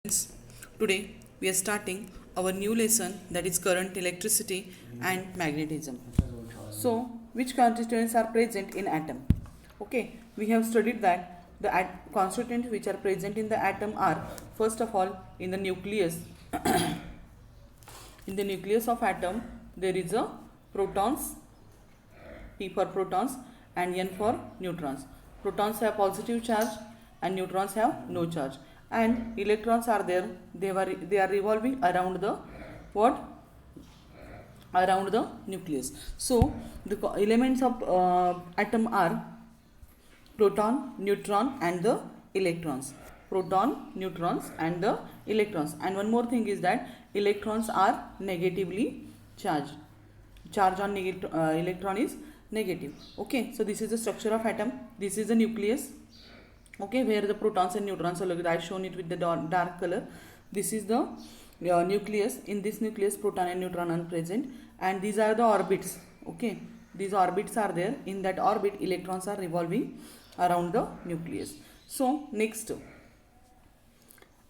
Friends, today we are starting our new lesson, that is current, electricity and magnetism. So, which constituents are present in atom? Okay, we have studied that the constituents which are present in the atom are, first of all, in the nucleus. In the nucleus of atom there is a protons, P for protons and N for neutrons. Protons have positive charge and neutrons have no charge, and electrons are there. They are revolving around the what? Around the nucleus. So the elements of atom are proton, neutron and the electrons. Proton, neutrons and the electrons. And one more thing is that electrons are negatively charged. Charge on electron is negative. Okay, so this is the structure of atom. This is the nucleus. Okay, where the protons and neutrons are located. I have shown it with the dark color. This is the nucleus. In this nucleus, proton and neutron are present, and these are the orbits. Okay, these orbits are there. In that orbit, electrons are revolving around the nucleus. So next,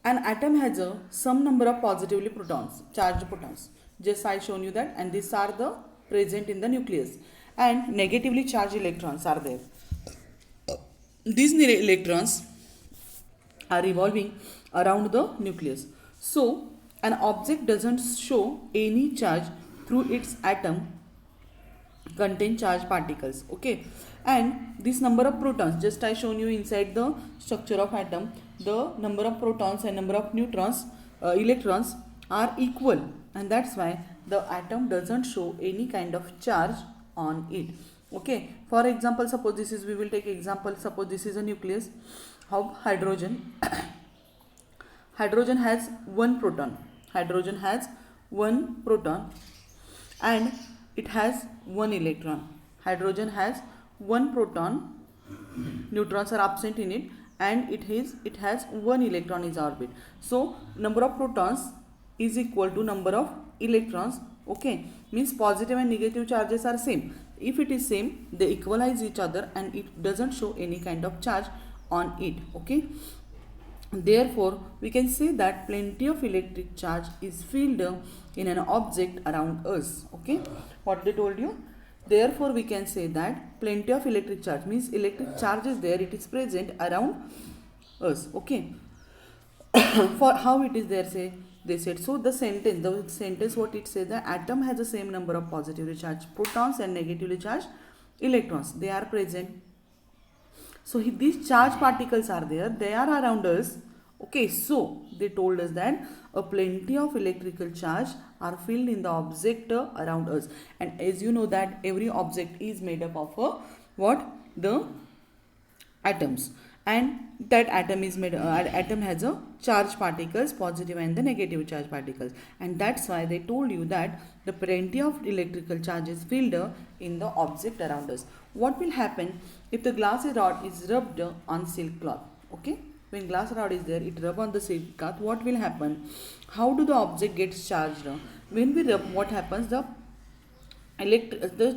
an atom has a some number of positively protons, charged protons. Just I shown you that, and these are the present in the nucleus, and negatively charged electrons are there. These electrons are revolving around the nucleus. So an object doesn't show any charge through its atom contain charged particles. Okay, and this number of protons, just I shown you inside the structure of atom, the number of protons and number of neutrons, electrons are equal, and that's why the atom doesn't show any kind of charge on it. Okay, for example, suppose this is, we will take example, suppose this is a nucleus of hydrogen. Hydrogen has one proton. Hydrogen has one proton and it has one electron. Hydrogen has one proton, neutrons are absent in it, and it has one electron in its orbit. So number of protons is equal to number of electrons. Okay, means positive and negative charges are same. If it is same, they equalize each other and it doesn't show any kind of charge on it. Okay, therefore we can say that plenty of electric charge is filled in an object around us. Okay, what they told you, therefore we can say that plenty of electric charge means electric charge is there, it is present around us. Okay, for how it is there, say they said, so the sentence what it says, the atom has the same number of positively charged protons and negatively charged electrons, they are present. So these charged particles are there, they are around us. Okay, so they told us that a plenty of electrical charge are filled in the object around us. And as you know that every object is made up of what? The atoms. And that atom is made, atom has a charged particles, positive and the negative charge particles. And that's why they told you that the plenty of electrical charge is filled in the object around us. What will happen if the glass rod is rubbed on silk cloth? Okay, when glass rod is there, it rub on the silk cloth, what will happen? How do the object gets charged? When we rub, what happens? The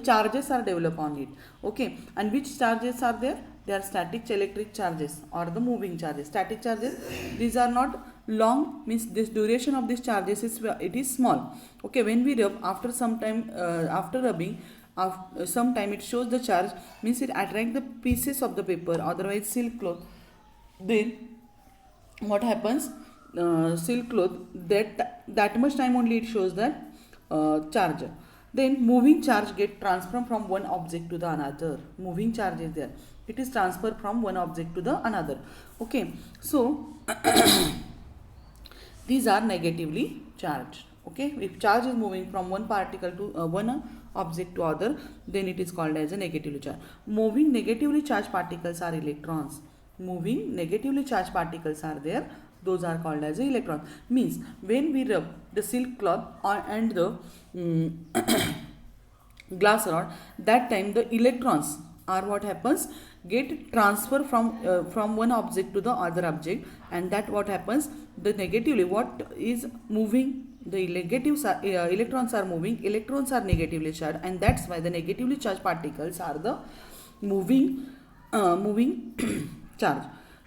charges are developed on it. Okay, and which charges are there? They are static electric charges or the moving charges. Static charges, these are not long, means this duration of these charges is, it is small. Okay, when we rub, after some time, after rubbing, after some time it shows the charge, means it attract the pieces of the paper, otherwise silk cloth. Then what happens? Silk cloth, that much time only it shows that charge. Then moving charge get transferred from one object to the another. Moving charge is there, it is transferred from one object to the another. Okay, so these are negatively charged. Okay, if charge is moving from one particle to one object to other, then it is called as a negatively charged. Moving negatively charged particles are electrons. Moving negatively charged particles are there, those are called as electrons. Means when we rub the silk cloth and the glass rod, that time the electrons are, what happens, get transfer from one object to the other object, and that what happens, the negatively what is moving, the negatives are, electrons are moving, electrons are negatively charged, and that's why the negatively charged particles are the moving charge.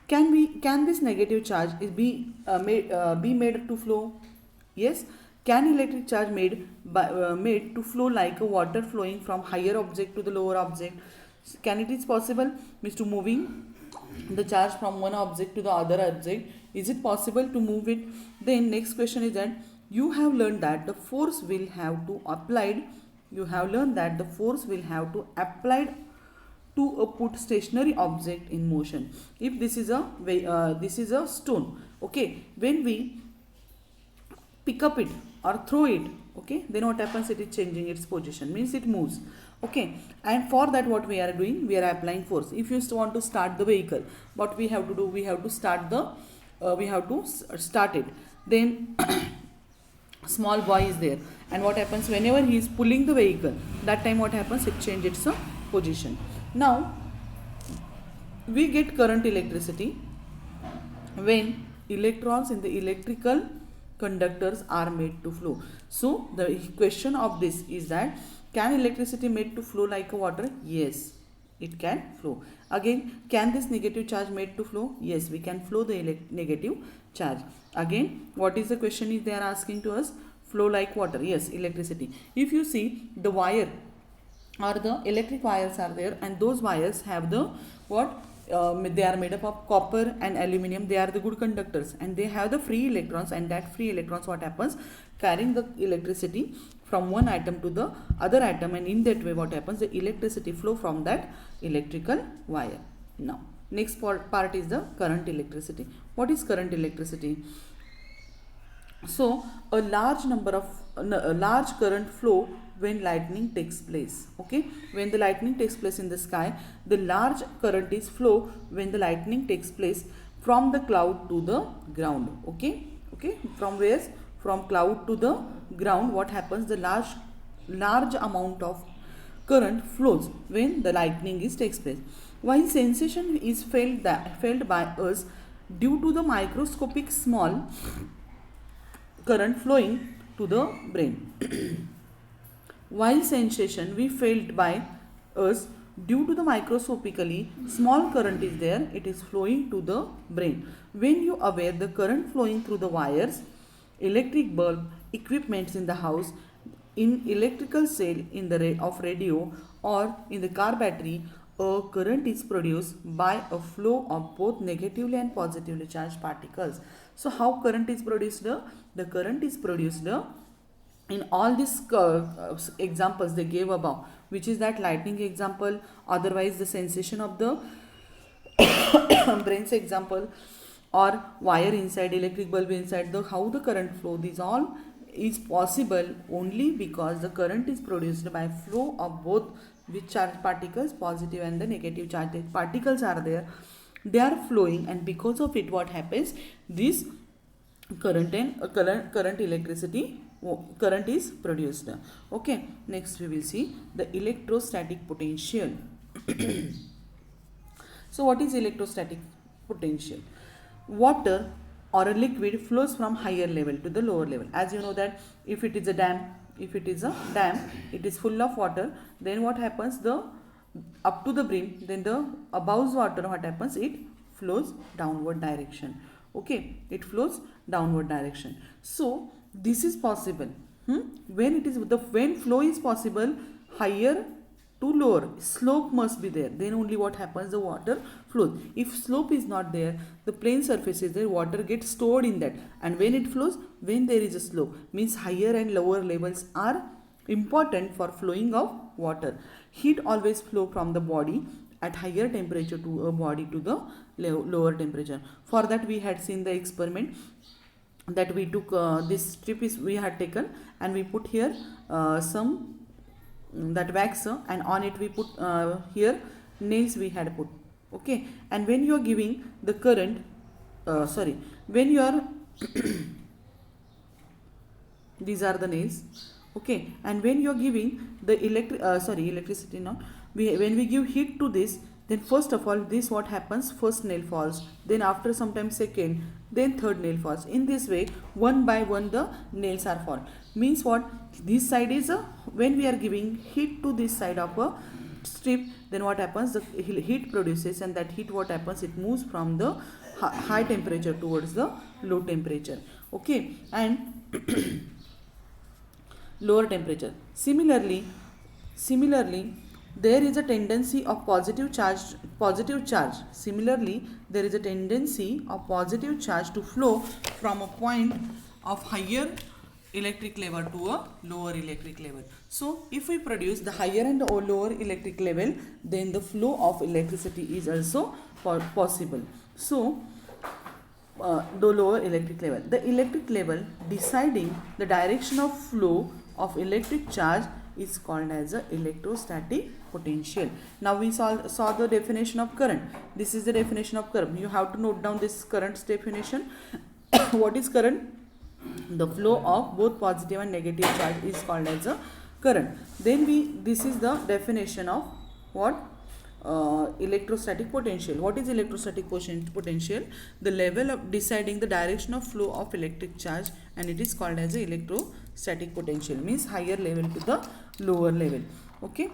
Can this negative charge be made to flow? Yes. Can electric charge made to flow like a water flowing from higher object to the lower object? Can it is possible? Means to moving the charge from one object to the other object. Is it possible to move it? Then next question is that you have learned that the force will have to applied. You have learned that the force will have to applied to a put stationary object in motion. If this is a stone, okay, when we pick up it or throw it, okay, then what happens? It is changing its position, means it moves, okay. And for that, what we are doing, we are applying force. If you want to start the vehicle, what we have to do, we have to start it. Then small boy is there, and what happens? Whenever he is pulling the vehicle, that time what happens? It changes its position. Now we get current electricity when electrons in the electrical conductors are made to flow. So the question of this is that, can electricity made to flow like a water? Yes, it can flow. Again, can this negative charge made to flow? Yes, we can flow the negative charge. Again, what is the question is they are asking to us? Flow like water. Yes, electricity. If you see the wire or the electric wires are there, and those wires have the what? They are made up of copper and aluminium. They are the good conductors, and they have the free electrons, and that free electrons, what happens? Carrying the electricity from one atom to the other atom, and in that way what happens? The electricity flow from that electrical wire. Now next part is the current electricity. What is current electricity? So a large current flow when lightning takes place. Okay, when the lightning takes place in the sky, the large current is flow when the lightning takes place from the cloud to the ground. Okay, from where? From cloud to the ground. What happens? The large amount of current flows when the lightning takes place. While sensation is felt by us due to the microscopic small current flowing to the brain. While sensation we felt by us due to the microscopically small current is there, it is flowing to the brain. When you aware the current flowing through the wires, electric bulb, equipments in the house, in electrical cell in the of radio, or in the car battery, a current is produced by a flow of both negatively and positively charged particles. So how current is produced? The current is produced in all these examples they gave above, which is that lightning example, otherwise the sensation of the brain's example, or wire inside, electric bulb inside, how the current flow. These all is possible only because the current is produced by flow of both which charged particles, positive and the negative charged particles are there. They are flowing, and because of it, what happens? This current electricity current is produced. Okay, next we will see the electrostatic potential. So what is electrostatic potential? Water or a liquid flows from higher level to the lower level. As you know that if it is a dam, it is full of water, then what happens? The up to the brim, then the above water, what happens? It flows downward direction. Okay, it flows downward direction. So this is possible when flow is possible, higher to lower, slope must be there, then only what happens? The water flows. If slope is not there, the plane surface is there, water gets stored in that, and when it flows, when there is a slope, means higher and lower levels are important for flowing of water. Heat always flow from the body at higher temperature to a body to the lower temperature. For that we had seen the experiment that we took. This strip is we had taken, and we put here some that wax, and on it we put here nails we had put. Okay, and when you are giving the current, when you are these are the nails. Okay, and when you are giving the electricity, now when we give heat to this, then first of all, this what happens? First nail falls, then after some time second, then third nail falls. In this way, one by one the nails are fall. Means what? This side is when we are giving heat to this side of a strip, then what happens? The heat produces, and that heat what happens? It moves from the high temperature towards the low temperature. Okay, and lower temperature. Similarly, there is a tendency of positive charge. Similarly, there is a tendency of positive charge to flow from a point of higher electric level to a lower electric level. So, if we produce the higher and lower electric level, then the flow of electricity is also possible. So, the lower electric level. The electric level deciding the direction of flow of electric charge is called as a electrostatic potential. Now we saw the definition of current. This is the definition of current. You have to note down this current's definition. What is current? The flow of both positive and negative charge is called as a current. Then this is the definition of what? Electrostatic potential. What is electrostatic potential? The level of deciding the direction of flow of electric charge, and it is called as a electrostatic potential, means higher level to the lower level. Okay.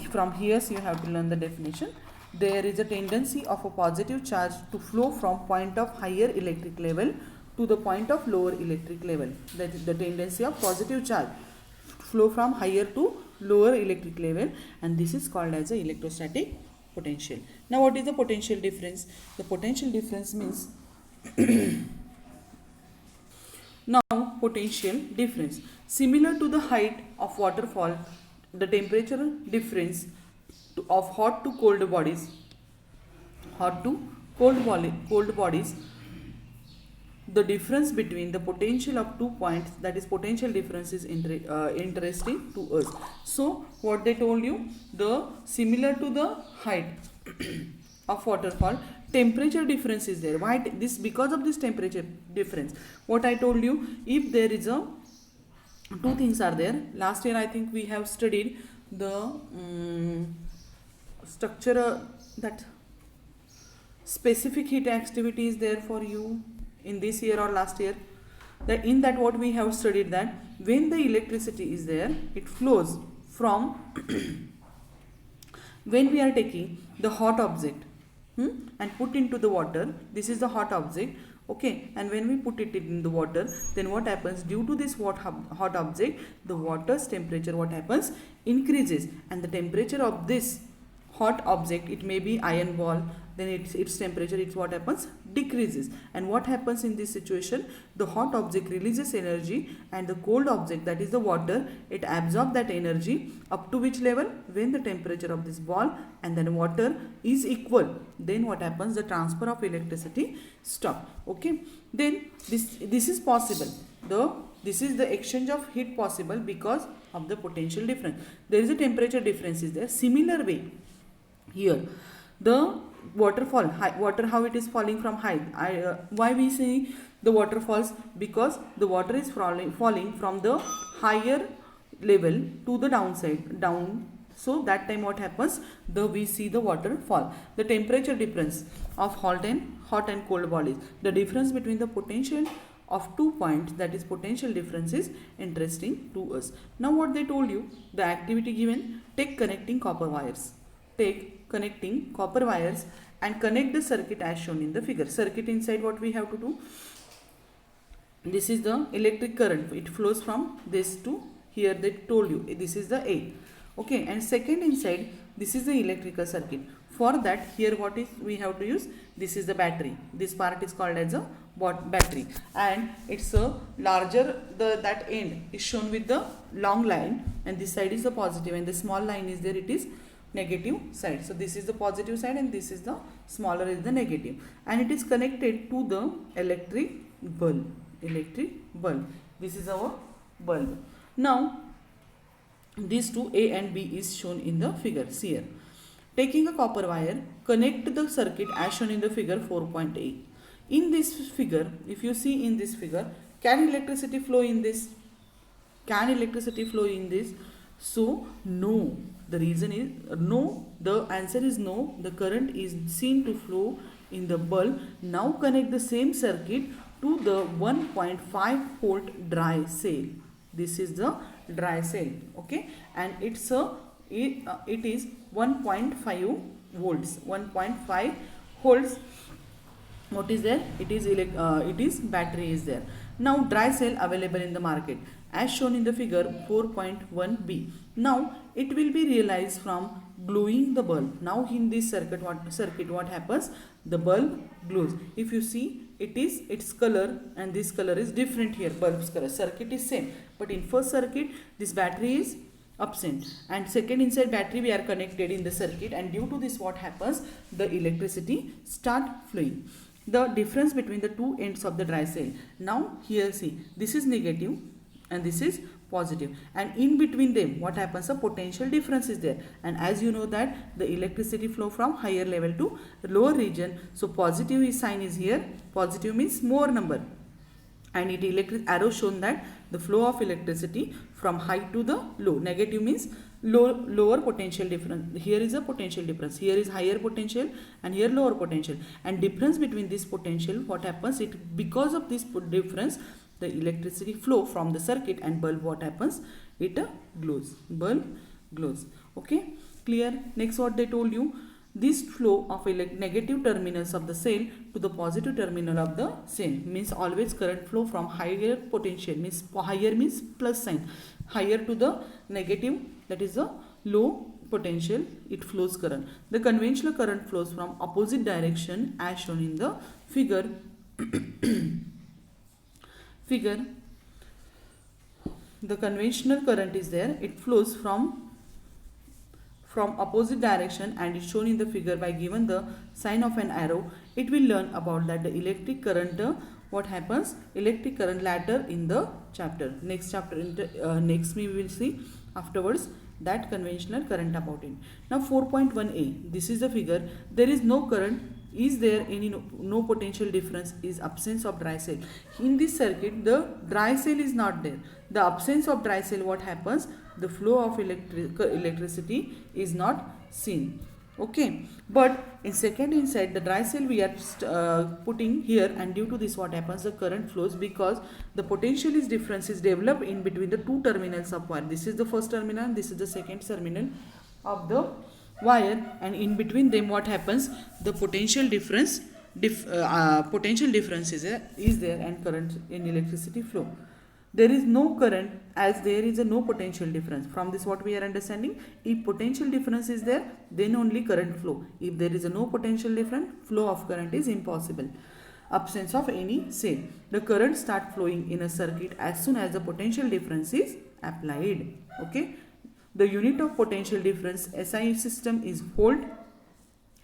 From here, so you have to learn the definition. There is a tendency of a positive charge to flow from point of higher electric level to the point of lower electric level. That is the tendency of positive charge flow from higher to lower electric level, and this is called as a electrostatic potential. Now what is the potential difference? The potential difference means now potential difference, similar to the height of waterfall, the temperature difference of hot to cold bodies, the difference between the potential of 2 points, that is potential difference, is interesting to us. So what they told you, the similar to the height of waterfall, temperature difference is there. Why this? Because of this temperature difference. What I told you, if there is a two things are there. Last year I think we have studied the structure that specific heat activity is there for you in this year or last year. That in that what we have studied, that when the electricity is there, it flows from when we are taking the hot object and put into the water. This is the hot object. Okay, and when we put it in the water, then what happens? Due to this hot object, the water's temperature, what happens? Increases, and the temperature of this hot object, it may be iron ball, then its temperature, it's what happens? Decreases. And what happens in this situation? The hot object releases energy, and the cold object, that is the water, it absorbs that energy up to which level? When the temperature of this ball and then water is equal, then what happens? The transfer of electricity stop. Okay, then this is possible. This is the exchange of heat possible because of the potential difference. There is a temperature difference is there. Similar way, here the waterfall, water, how it is falling from height. Why we say the waterfalls? Because the water is falling from the higher level to the downside down. So that time what happens? We see the water fall. The temperature difference of hot and cold bodies. The difference between the potential of 2 points, that is potential difference, is interesting to us. Now what they told you, the activity given, take connecting copper wires. Take connecting copper wires and connect the circuit as shown in the figure. Circuit inside, what we have to do? This is the electric current. It flows from this to here. They told you this is the A. Okay, and second inside, this is the electrical circuit. For that, here what is we have to use? This is the battery. This part is called as a battery, and it's a larger, that end is shown with the long line, and this side is the positive, and the small line is there, it is negative side. So this is the positive side, and this is the smaller is the negative, and it is connected to the electric bulb. This is our bulb. Now these two, A and B, is shown in the figure here. Taking a copper wire, connect the circuit as shown in the figure 4.8. In this figure, if you see in this figure, can electricity flow in this? So no. The reason is no. The answer is no. The current is seen to flow in the bulb. Now connect the same circuit to the 1.5 volt dry cell. This is the dry cell. Okay, and it is 1.5 volts. 1.5 volts. What is there? It is battery is there. Now dry cell available in the market as shown in the figure 4.1b. Now it will be realized from glowing the bulb. Now in this circuit what happens? The bulb glows. If you see, its color and this color is different here. Bulb's color, circuit is same, but in first circuit this battery is absent, and second inside battery we are connected in the circuit, and due to this what happens? The electricity start flowing. The difference between the two ends of the dry cell. Now here see, this is negative and this is positive, and in between them what happens? A potential difference is there, and as you know that the electricity flow from higher level to lower region, so positive sign is here. Positive means more number, and it electric arrow shown that the flow of electricity from high to the low. Negative means lower potential difference. Here is a potential difference. Here is higher potential and here lower potential, and difference between this potential, what happens? It because of this difference the electricity flow from the circuit, and bulb what happens? It glows. Bulb glows. Okay, clear? Next what they told you, this flow of negative terminals of the cell to the positive terminal of the cell means always current flow from higher potential, means higher means plus sign, higher to the negative, that is the low potential, it flows current. The conventional current flows from opposite direction as shown in the figure. The conventional current is there, it flows from opposite direction, and is shown in the figure by given the sign of an arrow. It will learn about that the electric current, what happens? Electric current later in the chapter. Next chapter, next we will see afterwards that conventional current about it. Now 4.1a, this is the figure. There is no current. Is there any no potential difference? Is absence of dry cell. In this circuit the dry cell is not there. The absence of dry cell, what happens? The flow of electricity is not seen. Okay, but in second inside the dry cell we are putting here, and due to this what happens? The current flows because the potential is difference is developed in between the two terminals of wire. This is the first terminal and this is the second terminal of the wire, and in between them what happens? The potential difference is there, and current in electricity flow. There is no current as there is a no potential difference. From this what we are understanding? If potential difference is there, then only current flow. If there is a no potential difference, flow of current is impossible. Absence of any cell. The current start flowing in a circuit as soon as the potential difference is applied. Okay. The unit of potential difference SI system is volt,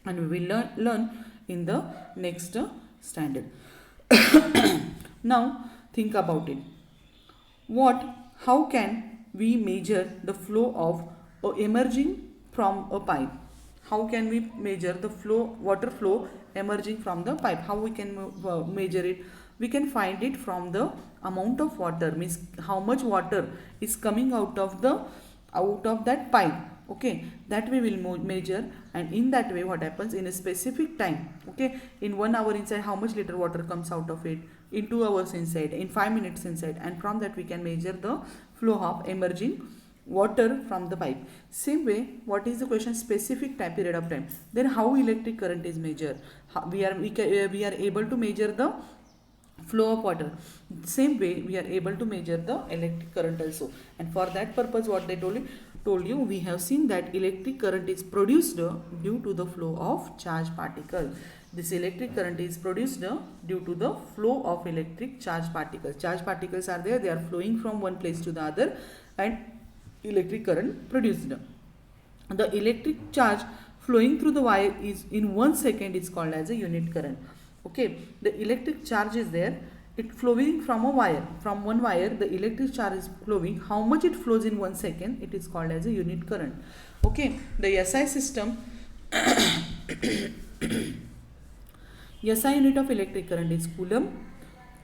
and we will learn in the next standard. Now think about it. How can we measure the flow of emerging from a pipe? How can we measure the water flow emerging from the pipe? How we can measure it? We can find it from the amount of water, means how much water is coming out of that pipe. Okay, that we will measure, and in that way what happens? In a specific time, okay, in 1 hour inside how much liter water comes out of it, in 2 hours inside, in 5 minutes inside, and from that we can measure the flow of emerging water from the pipe. Same way, what is the question? Specific time, period of time. Then how electric current is measured? We are able to measure the flow of water. Same way we are able to measure the electric current also, and for that purpose what they told you, we have seen that electric current is produced due to the flow of charged particle. This electric current is produced due to the flow of electric charged particles. Charged particles are there, they are flowing from one place to the other, and electric current produced. The electric charge flowing through the wire is in 1 second is called as a unit current. Okay, the electric charge is there, it flowing from a wire, from one wire the electric charge is flowing. How much it flows in 1 second, it is called as a unit current. Okay, the SI system SI unit of electric current is coulomb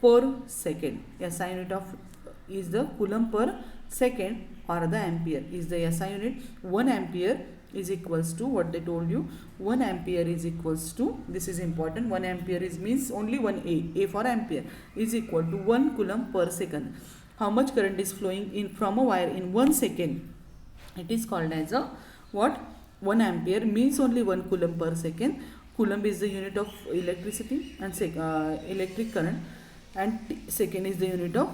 per second. SI unit of is the coulomb per second, or the ampere is the SI unit. 1 ampere is equals to, what they told you, 1 ampere is equals to, this is important, 1 ampere is means only 1 A for ampere, is equal to 1 coulomb per second. How much current is flowing in from a wire in 1 second? It is called as a what? 1 ampere means only 1 coulomb per second. Coulomb is the unit of electricity and electric current, and second is the unit of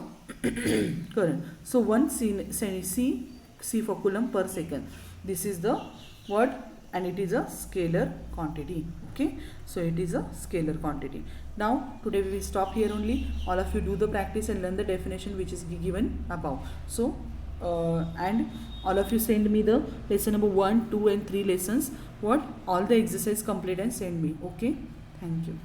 current. So 1 C for coulomb per second. This is the word, and it is a scalar quantity. Okay, so it is a scalar quantity. Now today we will stop here only. All of you do the practice and learn the definition which is given above. So and all of you send me the lesson number 1, 2 and 3 lessons. What all the exercise complete and send me. Okay, thank you.